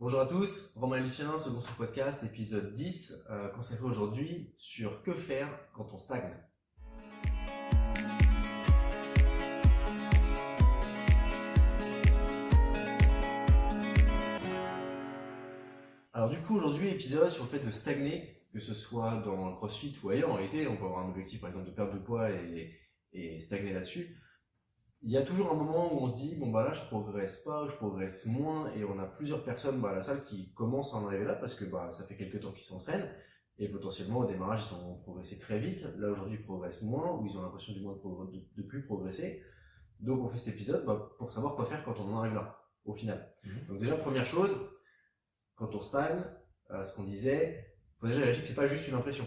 Bonjour à tous, Romain Lucien, second sur podcast, épisode 10, consacré aujourd'hui sur que faire quand on stagne. Alors du coup aujourd'hui épisode sur le fait de stagner, que ce soit dans le crossfit ou ailleurs. En réalité on peut avoir un objectif par exemple de perdre de poids et stagner là-dessus. Il y a toujours un moment où on se dit bon bah là je progresse pas, je progresse moins, et on a plusieurs personnes à la salle qui commencent à en arriver là parce que ça fait quelques temps qu'ils s'entraînent et potentiellement au démarrage ils ont progressé très vite. Là aujourd'hui ils progressent moins ou ils ont l'impression du moins de plus progresser. Donc on fait cet épisode pour savoir quoi faire quand on en arrive là au final. Donc déjà première chose, quand on stagne, ce qu'on disait, faut déjà vérifier que c'est pas juste une impression.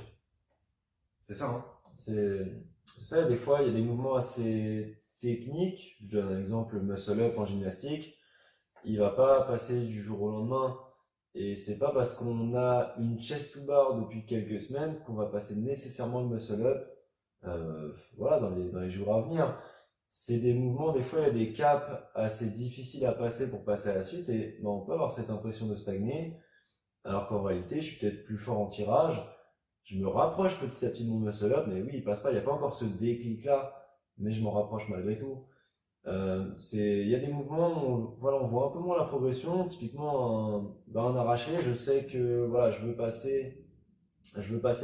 C'est ça hein. C'est ça, des fois il y a des mouvements assez techniques. Je donne un exemple, le muscle up en gymnastique, il va pas passer du jour au lendemain, et c'est pas parce qu'on a une chest to bar depuis quelques semaines qu'on va passer nécessairement le muscle up dans les jours à venir. C'est des mouvements, des fois il y a des caps assez difficiles à passer pour passer à la suite, et on peut avoir cette impression de stagner, alors qu'en réalité je suis peut-être plus fort en tirage, je me rapproche petit à petit de mon muscle up, mais oui, il passe pas, il n'y a pas encore ce déclic là, mais je m'en rapproche malgré tout. Il y a des mouvements où on voit un peu moins la progression. Typiquement un arraché, je sais que je veux passer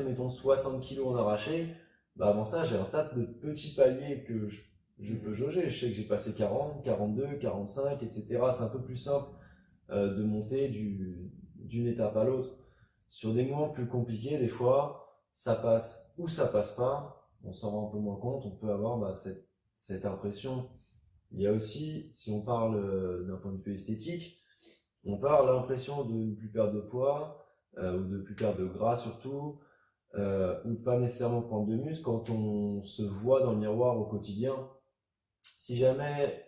mettons 60 kilos en arraché. Avant ça, j'ai un tas de petits paliers que je peux jauger. Je sais que j'ai passé 40, 42, 45, etc. C'est un peu plus simple de monter d'une étape à l'autre. Sur des mouvements plus compliqués, des fois, ça passe ou ça passe pas. On s'en rend un peu moins compte. On peut avoir cette impression. Il y a aussi, si on parle d'un point de vue esthétique, on peut avoir l'impression de ne plus perdre de poids, ou de plus perdre de gras surtout, ou de pas nécessairement prendre de muscle quand on se voit dans le miroir au quotidien. Si jamais,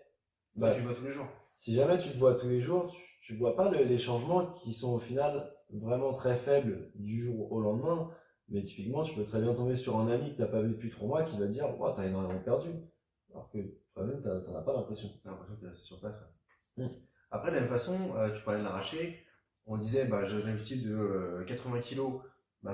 Ça tu vois tous les jours. Si jamais tu te vois tous les jours, tu vois pas les changements qui sont au final vraiment très faibles du jour au lendemain. Mais typiquement, tu peux très bien tomber sur un ami que t'as pas vu depuis 3 mois qui va te dire « t'as énormément perdu ». Alors que toi-même, t'en as pas l'impression. T'as l'impression que t'es resté sur place. Ouais. Après, de la même façon, tu parlais de l'arraché. On disait, j'ai l'habitude de 80 kg.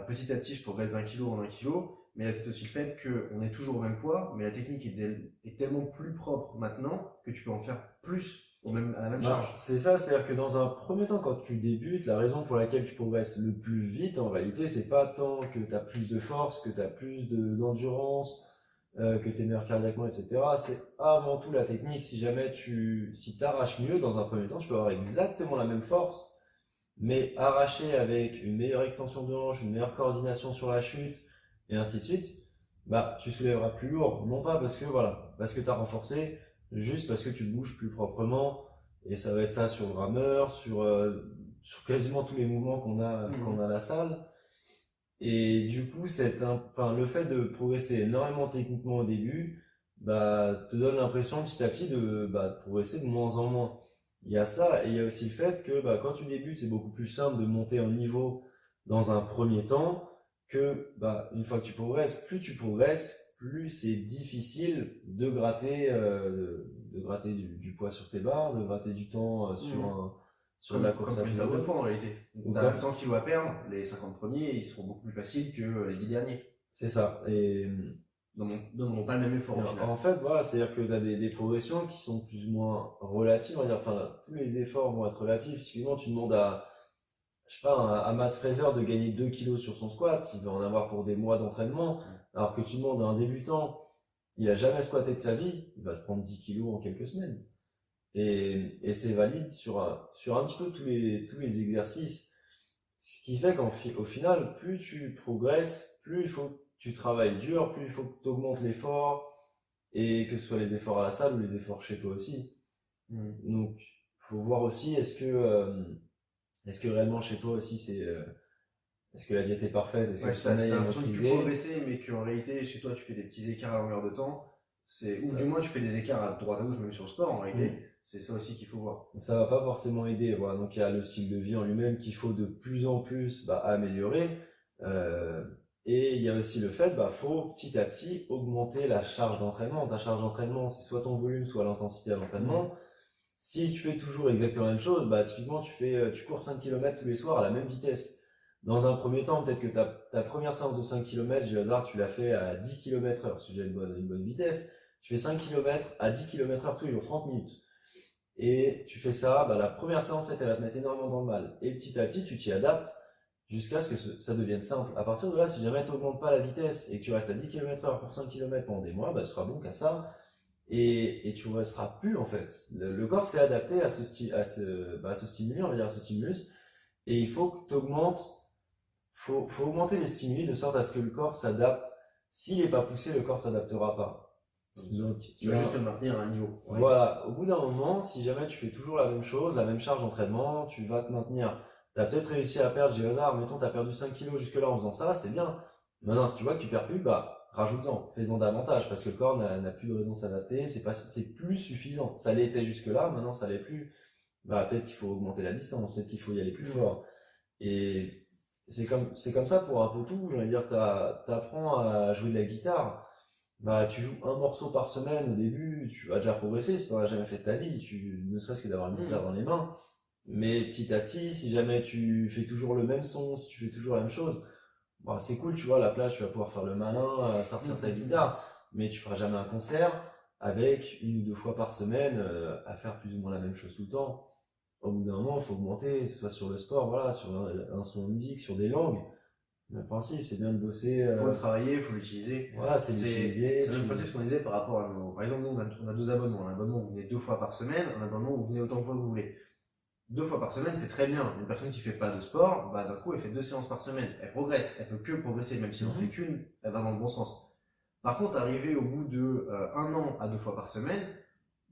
Petit à petit, je progresse d'un kilo en un kilo. Mais il y a peut-être aussi le fait qu'on est toujours au même poids, mais la technique est tellement plus propre maintenant que tu peux en faire plus à la même charge. C'est ça, c'est-à-dire que dans un premier temps, quand tu débutes, la raison pour laquelle tu progresses le plus vite, en réalité, c'est pas tant que tu as plus de force, que tu as plus d'endurance, que tu es meilleur cardiaquement, etc. C'est avant tout la technique. Si jamais si t'arraches mieux, dans un premier temps, tu peux avoir exactement la même force, mais arracher avec une meilleure extension de hanche, une meilleure coordination sur la chute, et ainsi de suite, tu soulèveras plus lourd. Non pas parce que tu as renforcé, juste parce que tu bouges plus proprement. Et ça va être ça sur le rameur, sur quasiment tous les mouvements qu'on a à la salle. Et du coup, le fait de progresser énormément techniquement au début, te donne l'impression petit à petit de progresser de moins en moins. Il y a ça, et il y a aussi le fait que quand tu débutes, c'est beaucoup plus simple de monter en niveau dans un premier temps, que une fois que tu progresses, plus c'est difficile de gratter du poids sur tes barres, de gratter du temps sur la course à pied. Comme de poids en réalité. T'as 100 kg à perdre, les 50 premiers ils seront beaucoup plus faciles que les 10 derniers. C'est ça. Et donc pas le même effort au final. En fait, c'est-à-dire que tu as des progressions qui sont plus ou moins relatives. On va dire, tous les efforts vont être relatifs. Typiquement, tu demandes à Matt Fraser de gagner 2 kilos sur son squat, il va en avoir pour des mois d'entraînement. Alors que tu demandes à un débutant, il a jamais squatté de sa vie, il va te prendre 10 kilos en quelques semaines. Et c'est valide sur un petit peu tous les exercices. Ce qui fait qu'au final, plus tu progresses, plus il faut que tu travailles dur, plus il faut que tu augmentes l'effort, et que ce soit les efforts à la salle ou les efforts chez toi aussi. Donc, il faut voir aussi, est-ce que réellement chez toi aussi est-ce que la diète est parfaite, est-ce que le sommeil est maîtrisé? Tu peux progresser, mais qu'en réalité chez toi tu fais des petits écarts à longueur de temps, ou du moins tu fais des écarts à droite à gauche même sur le sport en réalité. C'est ça aussi qu'il faut voir. Ça va pas forcément aider. Voilà. Donc il y a le style de vie en lui-même qu'il faut de plus en plus améliorer. Et il y a aussi le fait, faut petit à petit augmenter la charge d'entraînement. Ta charge d'entraînement, c'est soit ton volume, soit l'intensité à l'entraînement. Si tu fais toujours exactement la même chose, bah typiquement tu cours 5 km tous les soirs à la même vitesse. Dans un premier temps, peut-être que ta première séance de 5 km, j'ai hasard, tu l'as fait à 10 km heure, si j'ai une bonne vitesse. Tu fais 5 km à 10 km heure tous les jours, 30 minutes. Et tu fais ça, bah, la première séance, peut-être, elle va te mettre énormément dans le mal. Et petit à petit, tu t'y adaptes jusqu'à ce que ça devienne simple. À partir de là, si jamais tu n'augmentes pas la vitesse et que tu restes à 10 km heure pour 5 km pendant des mois, bah, tu seras bon qu'à ça. Et tu ne resteras plus, en fait. Le corps s'est adapté à ce stimuli, on va dire à ce stimulus. Et il faut que tu augmentes, faut augmenter les stimuli de sorte à ce que le corps s'adapte. S'il n'est pas poussé, le corps s'adaptera pas. Donc, tu vas juste le maintenir à un niveau. Ouais. Voilà, au bout d'un moment, si jamais tu fais toujours la même chose, la même charge d'entraînement, tu vas te maintenir. Tu as peut-être réussi à perdre, j'ai hasard, mettons, tu as perdu 5 kilos jusque-là en faisant ça, c'est bien. Maintenant, si tu vois que tu perds plus, bah, rajoute-en, fais-en davantage, parce que le corps n'a plus de raison de s'adapter, c'est plus suffisant. Ça l'était jusque-là, maintenant ça l'est plus. Bah, peut-être qu'il faut augmenter la distance, peut-être qu'il faut y aller plus fort. Et c'est comme ça pour un peu tout, j'ai envie de dire, t'apprends à jouer de la guitare. Bah, tu joues un morceau par semaine au début, tu vas déjà progresser si tu n'en as jamais fait de ta vie, ne serait-ce que d'avoir une guitare dans les mains. Mais petit à petit, si jamais tu fais toujours le même son, si tu fais toujours la même chose, bah, c'est cool, tu vois, à la plage, tu vas pouvoir faire le malin, sortir ta guitare, mais tu feras jamais un concert avec une ou deux fois par semaine à faire plus ou moins la même chose tout le temps. Au bout d'un moment, il faut augmenter, soit sur le sport, voilà, sur un instrument de musique, sur des langues. Le principe, c'est bien de bosser. Il faut le travailler, il faut l'utiliser. Voilà, c'est l'utiliser. C'est le même principe ce qu'on disait par rapport à nos. Par exemple, nous, on a deux abonnements. Un abonnement où vous venez 2 fois par semaine, un abonnement où vous venez autant de fois que vous voulez. 2 fois par semaine, c'est très bien. Une personne qui fait pas de sport, bah, d'un coup, elle fait 2 séances par semaine. Elle progresse. Elle peut que progresser, même si elle n'en fait qu'une, elle va dans le bon sens. Par contre, arriver au bout de 1 an à 2 fois par semaine,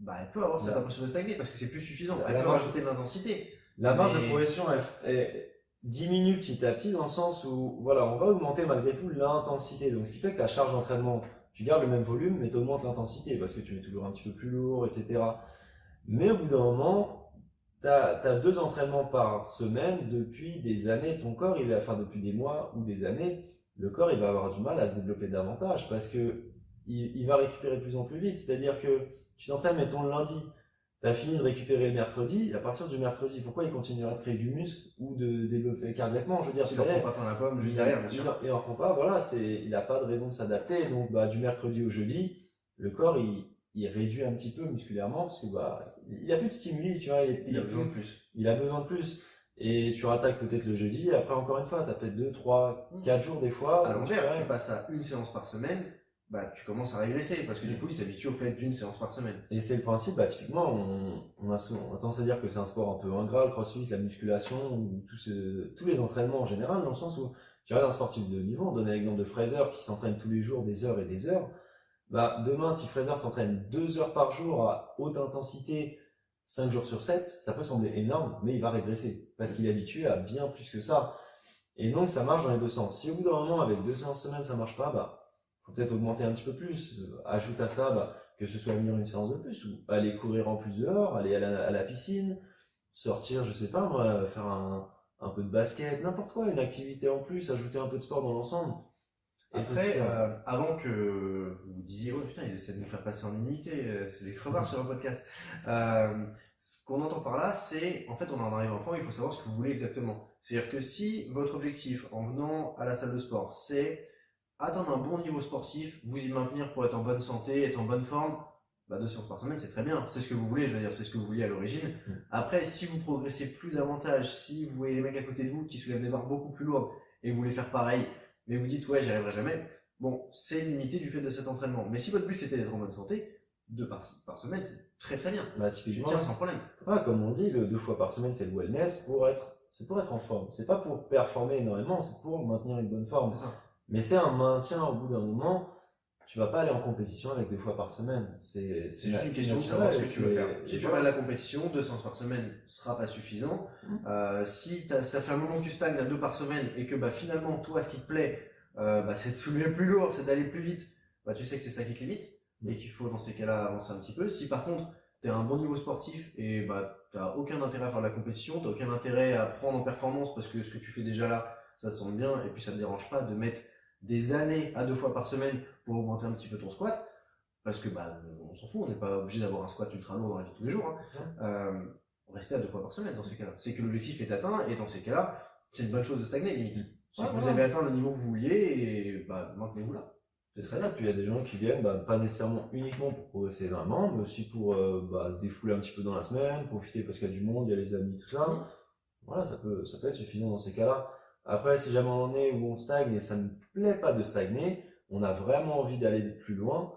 bah, elle peut avoir cette impression de stagner parce que c'est plus suffisant. Elle peut rajouter de l'intensité. La marge de progression, elle diminue petit à petit dans le sens où, voilà, on va augmenter malgré tout l'intensité. Donc, ce qui fait que ta charge d'entraînement, tu gardes le même volume, mais tu augmentes l'intensité parce que tu mets toujours un petit peu plus lourd, etc. Mais au bout d'un moment, tu as 2 entraînements par semaine depuis des années. Ton corps, depuis des mois ou des années, le corps, il va avoir du mal à se développer davantage parce que il va récupérer de plus en plus vite. C'est-à-dire que tu t'entraînes, mettons, le lundi. Tu as fini de récupérer le mercredi, à partir du mercredi, pourquoi il continuera de créer du muscle ou de développer cardiaquement? Je veux dire, il ne reprend pas plein la pomme juste derrière, bien sûr. Il n'en reprend pas, voilà, il n'a pas de raison de s'adapter. Donc, bah, du mercredi au jeudi, le corps, il réduit un petit peu musculairement parce que, bah, il a plus de stimuli, tu vois. Il a besoin de plus. Il a besoin de plus. Et tu rattaques peut-être le jeudi, et après, encore une fois, tu as peut-être 2, 3, 4 jours des fois. À l'envers, tu passes à une séance par semaine. Bah, tu commences à régresser parce que du coup, il s'habitue au fait d'une séance par semaine. Et c'est le principe, bah, typiquement, on a tendance à dire que c'est un sport un peu ingrat, le crossfit, la musculation, ou tous les entraînements en général, dans le sens où tu regardes un sportif de haut niveau, on donnait l'exemple de Fraser qui s'entraîne tous les jours des heures et des heures. Bah, demain, si Fraser s'entraîne 2 heures par jour à haute intensité, 5 jours sur 7, ça peut sembler énorme, mais il va régresser parce qu'il est habitué à bien plus que ça. Et donc, ça marche dans les deux sens. Si au bout d'un moment, avec 2 séances semaine, ça marche pas, bah, faut peut-être augmenter un petit peu plus. Ajoute à ça, bah, que ce soit venir une séance de plus, ou aller courir en plus dehors, aller à la piscine, sortir, je sais pas moi, faire un peu de basket, n'importe quoi, une activité en plus, ajouter un peu de sport dans l'ensemble. Et après, avant que vous disiez, oh putain, ils essaient de nous faire passer en immunité, c'est des crevards sur un podcast. Ce qu'on entend par là, c'est, en fait, on en arrive à un point où il faut savoir ce que vous voulez exactement. C'est-à-dire que si votre objectif en venant à la salle de sport, c'est atteindre un bon niveau sportif, vous y maintenir pour être en bonne santé, être en bonne forme, bah 2 séances par semaine, c'est très bien. C'est ce que vous voulez, je veux dire, c'est ce que vous vouliez à l'origine. Après, si vous progressez plus davantage, si vous voyez les mecs à côté de vous qui soulèvent des barres beaucoup plus lourdes et vous voulez faire pareil, mais vous dites ouais, j'y arriverai jamais, bon, c'est limité du fait de cet entraînement. Mais si votre but c'était d'être en bonne santé, 2 par semaine, c'est très très bien. Bah, typiquement, je tiens sans problème. Ouais, comme on dit, le 2 fois par semaine, c'est le wellness c'est pour être en forme. C'est pas pour performer énormément, c'est pour maintenir une bonne forme. C'est ça. Mais c'est un maintien au bout d'un moment. Tu vas pas aller en compétition avec 2 fois par semaine. C'est juste une question de savoir ce que tu veux faire. Si tu vas à la compétition, 2 séances par semaine sera pas suffisant. Si ça fait un moment que tu stagnes à 2 par semaine et que bah, finalement, toi, ce qui te plaît, bah, c'est de soulever plus lourd, c'est d'aller plus vite, bah, tu sais que c'est ça qui te limite et qu'il faut dans ces cas-là avancer un petit peu. Si par contre, tu es à un bon niveau sportif et bah, tu n'as aucun intérêt à faire de la compétition, tu n'as aucun intérêt à prendre en performance parce que ce que tu fais déjà là, ça te semble bien et puis ça te dérange pas de mettre des années à 2 fois par semaine pour augmenter un petit peu ton squat, parce que bah, on s'en fout, on n'est pas obligé d'avoir un squat ultra lourd dans la vie de tous les jours, hein. Restez à 2 fois par semaine dans ces cas-là. C'est que l'objectif est atteint, et dans ces cas-là, c'est une bonne chose de stagner limite. C'est Ouais, que vous voilà. avez atteint le niveau que vous vouliez, et bah, maintenez-vous là. C'est très bien. Puis il y a des gens qui viennent, bah, pas nécessairement uniquement pour progresser énormément, mais aussi pour bah, se défouler un petit peu dans la semaine, profiter parce qu'il y a du monde, il y a les amis, tout ça. Voilà, ça peut être suffisant dans ces cas-là. Après, si jamais on en est où on stagne et ça ne plaît pas de stagner, on a vraiment envie d'aller plus loin,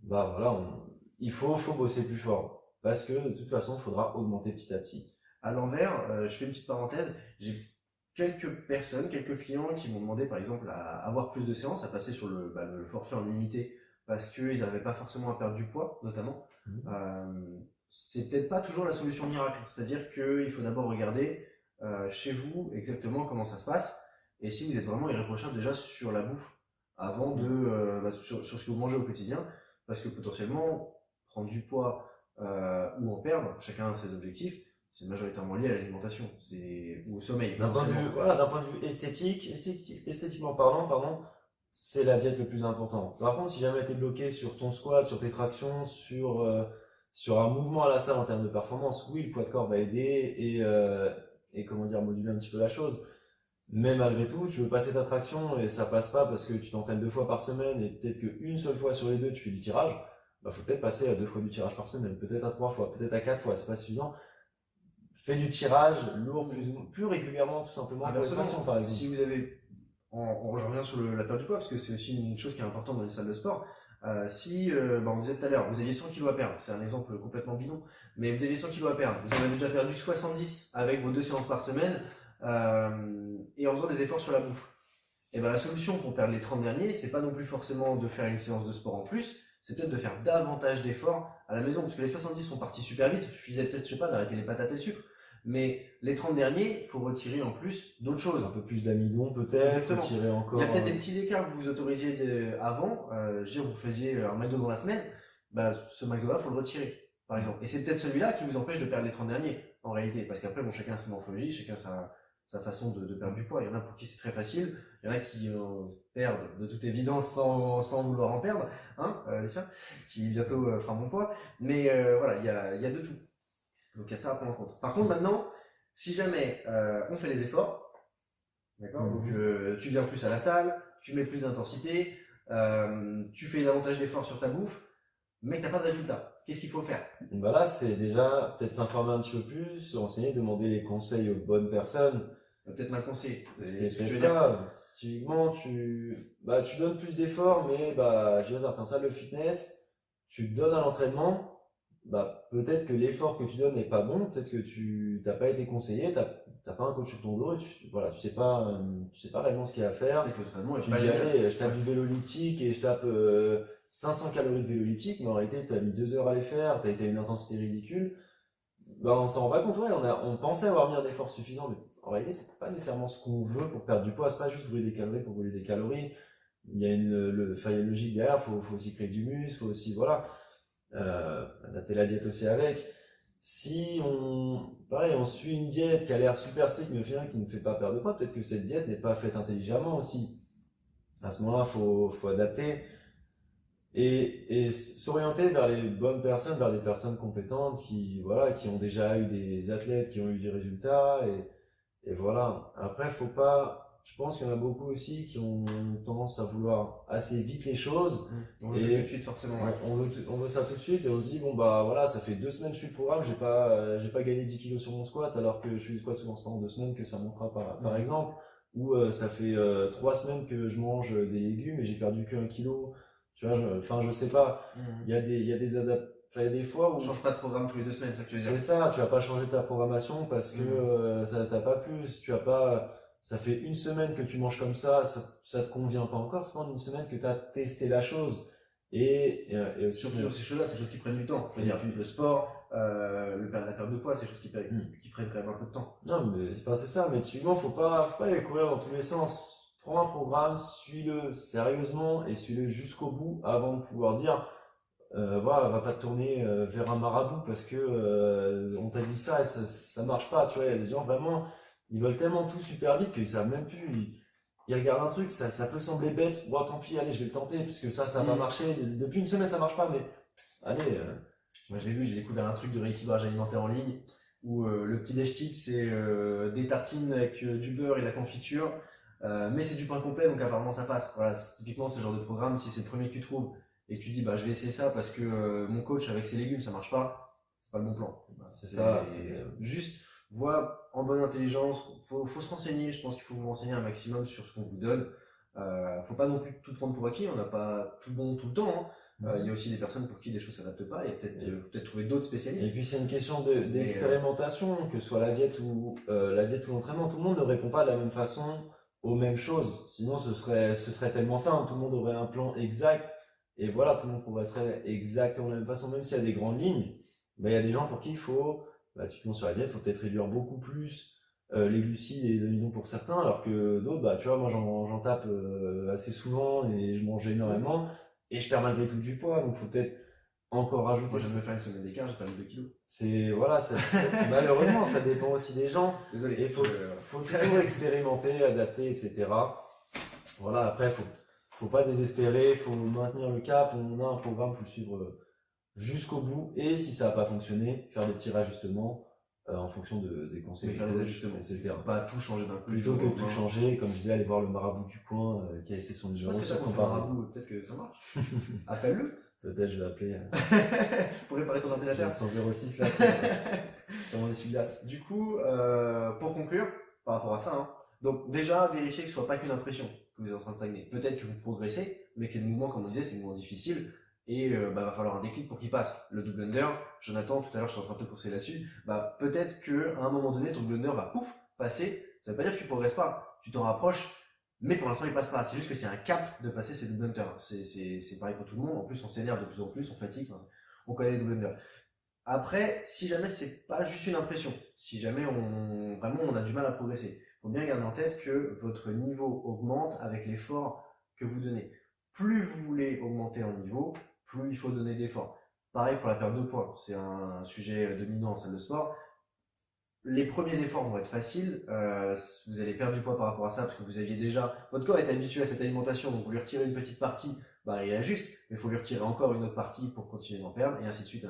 bah voilà, il faut bosser plus fort. Parce que de toute façon, il faudra augmenter petit à petit. À l'envers, je fais une petite parenthèse, j'ai quelques personnes, quelques clients qui m'ont demandé par exemple à avoir plus de séances, à passer sur le forfait en illimité parce qu'ils n'arrivaient pas forcément à perdre du poids, notamment. C'est peut-être pas toujours la solution miracle, c'est-à-dire qu'il faut d'abord regarder chez vous exactement comment ça se passe et si vous êtes vraiment irréprochable déjà sur la bouffe avant sur ce que vous mangez au quotidien, parce que potentiellement prendre du poids ou en perdre, chacun a ses objectifs, c'est majoritairement lié à l'alimentation, ou au sommeil. D'un point de vue, voilà, d'un point de vue esthétiquement parlant, pardon, c'est la diète le plus important. Par contre, si jamais tu es bloqué sur ton squat, sur tes tractions, sur un mouvement à la salle en termes de performance, oui, le poids de corps va aider et comment dire, moduler un petit peu la chose. Mais malgré tout, tu veux passer ta traction et ça passe pas parce que tu t'entraînes 2 fois par semaine et peut-être qu'une seule fois sur les 2 tu fais du tirage, bah faut peut-être passer à 2 fois du tirage par semaine, peut-être à 3 fois, peut-être à 4 fois, c'est pas suffisant. Fais du tirage lourd plus régulièrement, tout simplement, pour les Inversement, tractions par exemple. si vous avez, je reviens sur la perte du poids parce que c'est aussi une chose qui est importante dans une salle de sport. On disait tout à l'heure, vous aviez 100 kilos à perdre, c'est un exemple complètement bidon, mais vous aviez 100 kilos à perdre, vous en avez déjà perdu 70 avec vos 2 séances par semaine, et en faisant des efforts sur la bouffe. Et ben la solution pour perdre les 30 derniers, c'est pas non plus forcément de faire une séance de sport en plus, c'est peut-être de faire davantage d'efforts à la maison, parce que les 70 sont partis super vite, il suffisait peut-être, je sais pas, d'arrêter les patates et le sucre, mais les 30 derniers, il faut retirer en plus d'autres choses. Un peu plus d'amidon peut-être, Exactement. tirer encore. Il y a peut-être des petits écarts que vous autorisiez avant, je veux dire, vous faisiez un McDo dans la semaine, bah, ce McDo-là, faut le retirer, par exemple. Et c'est peut-être celui-là qui vous empêche de perdre les 30 derniers, en réalité, parce qu'après, bon, chacun a sa morphologie, chacun sa façon de perdre du poids. Il y en a pour qui c'est très facile, il y en a qui perdent de toute évidence sans vouloir en perdre, hein, Alicia, qui bientôt fera mon poids. Mais voilà, il y a de tout. Donc il y a ça à prendre en compte. Par contre, maintenant, si jamais on fait les efforts, d'accord, donc tu viens plus à la salle, tu mets plus d'intensité, tu fais davantage d'efforts sur ta bouffe, mais que t'as pas de résultat, qu'est-ce qu'il faut faire? Bah là, c'est déjà peut-être s'informer un petit peu plus, se renseigner, demander les conseils aux bonnes personnes. Peut-être mal conseillé. C'est peut-être ça. Typiquement, tu donnes plus d'efforts, mais bah, je veux dire, t'es en salle de fitness, tu donnes à l'entraînement, bah, peut-être que l'effort que tu donnes n'est pas bon, peut-être que tu t'as pas été conseillé, t'as pas un coach sur ton dos, et voilà, tu sais pas réellement ce qu'il y a à faire. Peut-être que l'entraînement est Tu pas dis, génial. allez, je tape du vélo elliptique et je tape 500 calories de vélo elliptique, mais en réalité, tu as mis 2 heures à les faire, tu as été à une intensité ridicule. Bah, on s'en rend pas compte, ouais, on pensait avoir mis un effort suffisant, mais en réalité, c'est pas nécessairement ce qu'on veut pour perdre du poids, c'est pas juste brûler des calories pour brûler des calories. Il y a il y a une logique derrière, faut aussi créer du muscle, faut aussi, voilà, adapter la diète aussi avec. Si pareil, on suit une diète qui a l'air super stricte, mais au final qui ne fait pas perdre de poids, peut-être que cette diète n'est pas faite intelligemment aussi. À ce moment-là, faut adapter et s'orienter vers les bonnes personnes, vers des personnes compétentes voilà, qui ont déjà eu des athlètes qui ont eu des résultats et voilà. Après, je pense qu'il y en a beaucoup aussi qui ont tendance à vouloir assez vite les choses. On veut tout de suite, forcément. Ouais, on veut ça tout de suite et on se dit, bon bah voilà, ça fait 2 semaines que je suis le programme, j'ai pas gagné 10 kilos sur mon squat alors que je suis du squat souvent pendant 2 semaines que ça montera par exemple. Ou ça fait 3 semaines que je mange des légumes et j'ai perdu que 1 kilo. Tu vois, je sais pas. Il y a des fois où. On change pas de programme tous les 2 semaines, ça tu veux dire. C'est ça, tu vas pas changer ta programmation parce que ça t'a pas plu. Ça fait 1 semaine que tu manges comme ça te convient pas encore. C'est pendant 1 semaine que tu as testé la chose. Et aussi, surtout sur ces choses-là, c'est des choses qui prennent du temps. Je veux dire, le sport, la perte de poids, c'est des choses qui prennent quand même un peu de temps. Non, mais c'est ça. Mais typiquement, faut pas aller courir dans tous les sens. Prends un programme, suis-le sérieusement et suis-le jusqu'au bout avant de pouvoir dire voilà, va pas te tourner vers un marabout parce que on t'a dit ça et ça marche pas. Tu vois, il y a des gens vraiment, ils veulent tellement tout super vite qu'ils savent même plus. il regarde un truc, ça peut sembler bête, bon tant pis, allez, je vais le tenter, puisque ça va pas marcher, depuis une semaine ça marche pas, mais allez, Moi, je l'ai vu, j'ai découvert un truc de rééquilibrage alimentaire en ligne où le petit déj type, c'est des tartines avec du beurre et de la confiture, mais c'est du pain complet, donc apparemment ça passe. Voilà, c'est typiquement ce genre de programme, si c'est le premier que tu trouves et que tu dis, bah, je vais essayer ça parce que mon coach avec ses légumes, ça marche pas, c'est pas le bon plan. Bah, c'est ça, juste, vois en bonne intelligence, faut se renseigner, je pense qu'il faut vous renseigner un maximum sur ce qu'on vous donne. Faut pas non plus tout prendre pour acquis, on n'a pas tout bon tout le temps, hein. Il y a aussi des personnes pour qui les choses s'adaptent pas et peut-être trouver d'autres Et spécialistes. puis c'est une question d'expérimentation, que ce soit la diète ou l'entraînement, tout le monde ne répond pas de la même façon aux mêmes choses. Sinon ce serait tellement simple, tout le monde aurait un plan exact, et voilà, tout le monde progresserait exactement de la même façon, même s'il y a des grandes lignes. Mais il y a des gens pour qui il faut, typiquement sur la diète, il faut peut-être réduire beaucoup plus les glucides et les amidons pour certains, alors que d'autres, tu vois, moi j'en tape assez souvent et je mange énormément, et je perds malgré tout du poids, donc faut peut-être encore rajouter. Moi, je viens de me faire une semaine d'écart, j'ai perdu 2 kilos. Voilà, malheureusement, ça dépend aussi des gens. Désolé. Et faut toujours expérimenter, adapter, etc. Voilà, après, faut pas désespérer, faut maintenir le cap. On a un programme, faut le suivre jusqu'au bout. Et si ça n'a pas fonctionné, faire des petits rajustements en fonction des conseils. Mais faire des ajustements, etc. Pas tout changer d'un coup. Plutôt que tout changer, comme je disais, aller voir le marabout du coin qui a essayé son numéro sur ton marabout, peut-être que ça marche. Appelle-le. Peut-être je vais appeler pour réparer ton ordinateur. 106 là sur mon essuie-glace. Du coup, pour conclure, par rapport à ça, hein, donc déjà, vérifiez que ce soit pas qu'une impression que vous êtes en train de stagner. Peut-être que vous progressez, mais que c'est des mouvements, comme on disait, c'est des mouvements difficiles. Et va falloir un déclic pour qu'il passe. Le double under, Jonathan, tout à l'heure, je suis en train de te conseiller là-dessus, peut-être qu'à un moment donné, ton double under va pouf, passer. Ça veut pas dire que tu progresses pas, tu t'en rapproches, mais pour l'instant il passe pas. C'est juste que c'est un cap de passer ces double unders. C'est pareil pour tout le monde. En plus, on s'énerve de plus en plus, on fatigue, on connaît les double unders. Après, si jamais c'est pas juste une impression, si jamais on a du mal à progresser, faut bien garder en tête que votre niveau augmente avec l'effort que vous donnez. Plus vous voulez augmenter en niveau, plus il faut donner d'efforts. Pareil pour la perte de poids, c'est un sujet dominant en salle de sport. Les premiers efforts vont être faciles, vous allez perdre du poids par rapport à ça parce que vous aviez déjà, votre corps est habitué à cette alimentation, donc vous lui retirez une petite partie, il ajuste, mais il faut lui retirer encore une autre partie pour continuer d'en perdre, et ainsi de suite,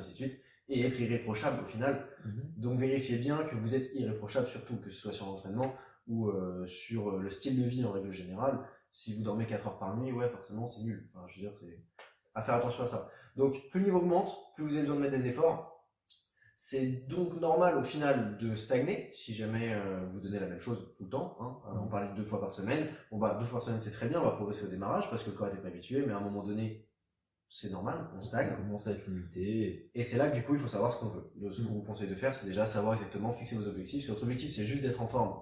et être irréprochable au final. Donc vérifiez bien que vous êtes irréprochable, surtout que ce soit sur l'entraînement ou sur le style de vie en règle générale. Si vous dormez 4 heures par nuit, ouais, forcément c'est nul. Enfin, je veux dire, c'est à faire attention à ça. Donc plus le niveau augmente, plus vous avez besoin de mettre des efforts. C'est donc normal au final de stagner si jamais vous donnez la même chose tout le temps. Hein. On parlait de 2 fois par semaine. 2 fois par semaine c'est très bien, on va progresser au démarrage parce que le corps n'est pas habitué, mais à un moment donné, c'est normal, on stagne. On commence à être limité. Et c'est là que du coup il faut savoir ce qu'on veut. Ce qu'on vous conseille de faire, c'est déjà savoir exactement fixer vos objectifs. Si votre objectif c'est juste d'être en forme,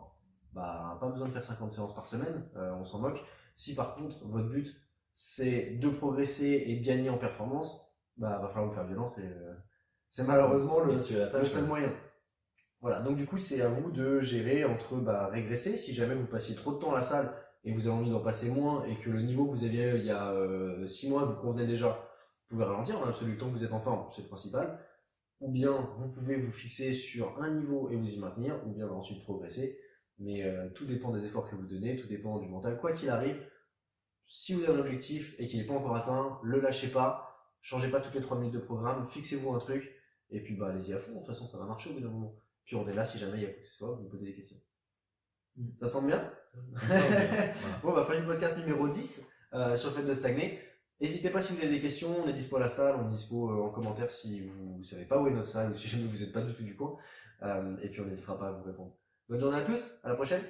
pas besoin de faire 50 séances par semaine, on s'en moque. Si par contre votre but c'est de progresser et de gagner en performance, va falloir vous faire violence et c'est malheureusement le seul moyen. Voilà, donc du coup c'est à vous de gérer entre régresser, si jamais vous passiez trop de temps à la salle et vous avez envie d'en passer moins et que le niveau que vous aviez il y a 6 mois vous convenait déjà, vous pouvez ralentir dans l'absolu tant que vous êtes en forme, c'est le principal. Ou bien vous pouvez vous fixer sur un niveau et vous y maintenir, ou bien ensuite progresser. Mais tout dépend des efforts que vous donnez, tout dépend du mental. Quoi qu'il arrive, si vous avez un objectif et qu'il n'est pas encore atteint, le lâchez pas, changez pas toutes les 3 minutes de programme, fixez-vous un truc, et puis allez-y à fond, de toute façon ça va marcher au bout d'un moment. Puis on est là si jamais il y a quoi que ce soit, vous me posez des questions. Ça semble bien? Bon, fin du podcast numéro 10 sur le fait de stagner. N'hésitez pas si vous avez des questions, on est dispo à la salle, on est dispo en commentaire si vous savez pas où est notre salle ou si jamais vous n'êtes pas du tout du coin. Et puis on n'hésitera pas à vous répondre. Bonne journée à tous, à la prochaine!